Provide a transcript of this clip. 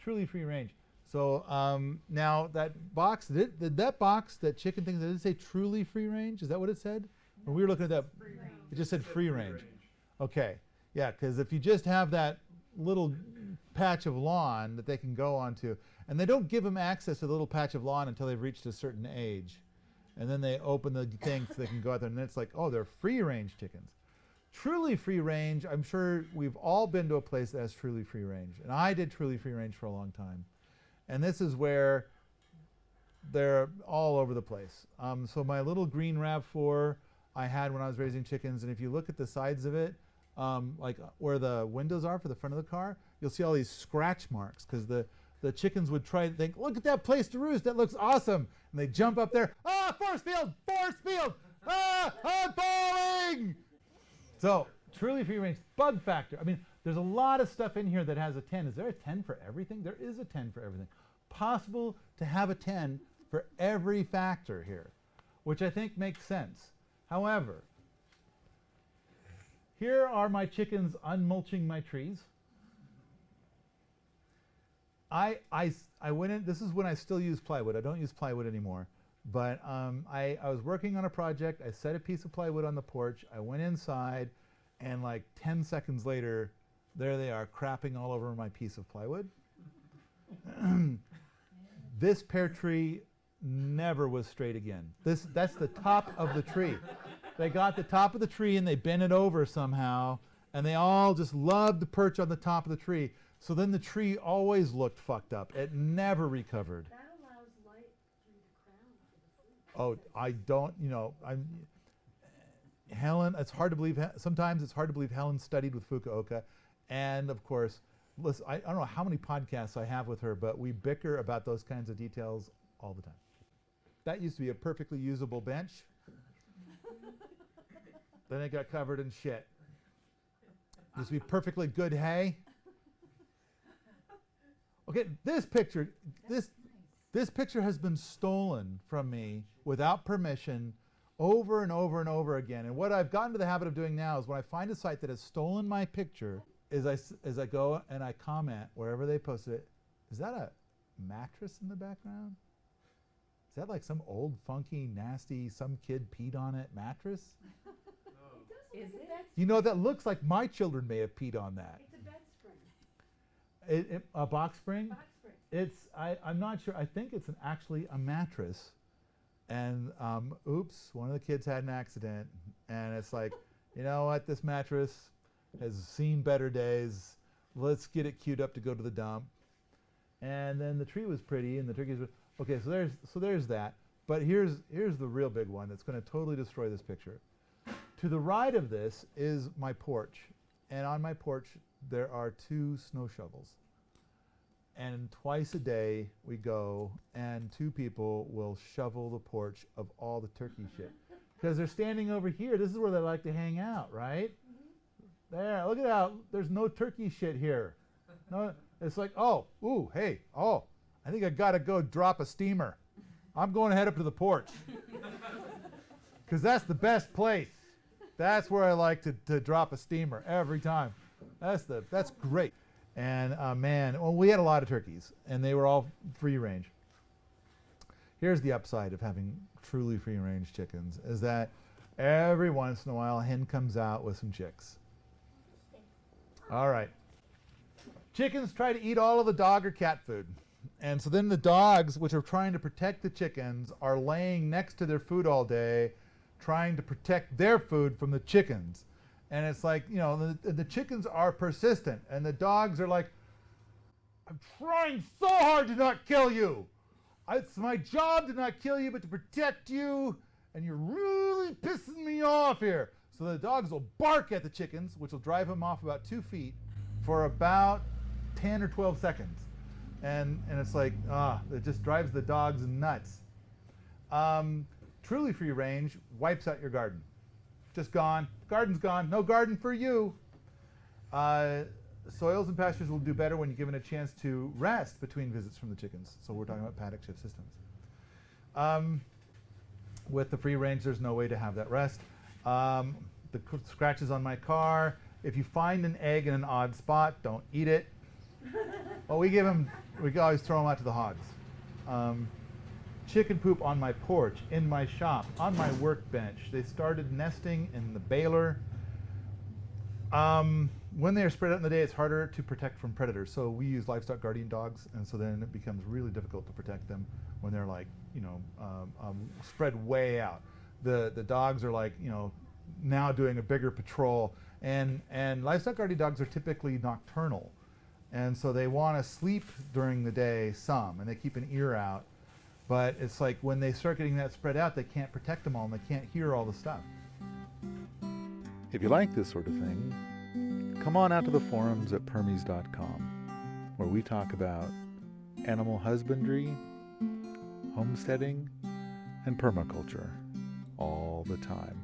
truly free range. So now that box, that box, that chicken thing, did it say truly free range? Is that what it said? No, when we were looking at that, free range. it just said free range. Okay, yeah, because if you just have that little patch of lawn that they can go onto, and they don't give them access to the little patch of lawn until they've reached a certain age. And then they open the thing so they can go out there, and then it's like, oh, they're free range chickens. Truly free range, I'm sure we've all been to a place that has truly free range. And I did truly free range for a long time. And this is where they're all over the place. So my little green RAV4 I had when I was raising chickens, and if you look at the sides of it, like where the windows are for the front of the car, you'll see all these scratch marks because the chickens would try to think, look at that place to roost, that looks awesome. And they jump up there, force field, I'm falling! So, truly free range, bug factor. I mean, there's a lot of stuff in here that has a 10. Is there a 10 for everything? There is a 10 for everything. Possible to have a 10 for every factor here, which I think makes sense. However, here are my chickens unmulching my trees. I went in, this is when I still use plywood. I don't use plywood anymore. But I was working on a project. I set a piece of plywood on the porch. I went inside, and like 10 seconds later, there they are crapping all over my piece of plywood. This pear tree never was straight again. That's the top of the tree. They got the top of the tree and they bent it over somehow, and they all just loved to perch on the top of the tree. So then the tree always looked fucked up. It never recovered. That allows light through the crown for the fruit. Oh, I don't, Helen, it's hard to believe, sometimes it's hard to believe Helen studied with Fukuoka. And of course, listen, I don't know how many podcasts I have with her, but we bicker about those kinds of details all the time. That used to be a perfectly usable bench. Then it got covered in shit. Used to be perfectly good hay. Okay, this picture, this picture has been stolen from me without permission over and over and over again. And what I've gotten to the habit of doing now is when I find a site that has stolen my picture, is I go and I comment wherever they posted it, is that a mattress in the background? Is that like some old, funky, nasty, some kid peed on it mattress? Is it? You know, that looks like my children may have peed on that. It's a bed spring. A box spring? Box spring. I'm not sure. I think it's actually a mattress. And oops, one of the kids had an accident. And it's like, you know what? This mattress has seen better days. Let's get it queued up to go to the dump. And then the tree was pretty, and the turkeys were okay. So there's that. But here's the real big one that's going to totally destroy this picture. To the right of this is my porch, and on my porch there are 2 snow shovels. And twice a day we go, and 2 people will shovel the porch of all the turkey shit. Because they're standing over here. This is where they like to hang out, right? Mm-hmm. There, look at that. There's no turkey shit here. No, it's like, I think I gotta go drop a steamer. I'm going to head up to the porch. Because that's the best place. That's where I like to drop a steamer every time. That's great. And we had a lot of turkeys, and they were all free range. Here's the upside of having truly free range chickens, is that every once in a while a hen comes out with some chicks. All right. Chickens try to eat all of the dog or cat food. And so then the dogs, which are trying to protect the chickens, are laying next to their food all day, trying to protect their food from the chickens. And it's like, the chickens are persistent, and the dogs are like, I'm trying so hard to not kill you. It's my job to not kill you, but to protect you, and you're really pissing me off here. So the dogs will bark at the chickens, which will drive them off about 2 feet for about 10 or 12 seconds. And it's like, it just drives the dogs nuts. Truly free range wipes out your garden. Just gone. Garden's gone. No garden for you. Soils and pastures will do better when you're given a chance to rest between visits from the chickens. So we're talking about paddock shift systems. With the free range, there's no way to have that rest. The scratches on my car. If you find an egg in an odd spot, don't eat it. Well, we give them we could always throw them out to the hogs. Chicken poop on my porch, in my shop, on my workbench. They started nesting in the baler. When they are spread out in the day, it's harder to protect from predators. So we use livestock guardian dogs, and so then it becomes really difficult to protect them when they're like, spread way out. The dogs are like, now doing a bigger patrol, and livestock guardian dogs are typically nocturnal, and so they want to sleep during the day some, and they keep an ear out. But it's like when they start getting that spread out, they can't protect them all, and they can't hear all the stuff. If you like this sort of thing, come on out to the forums at permies.com, where we talk about animal husbandry, homesteading, and permaculture all the time.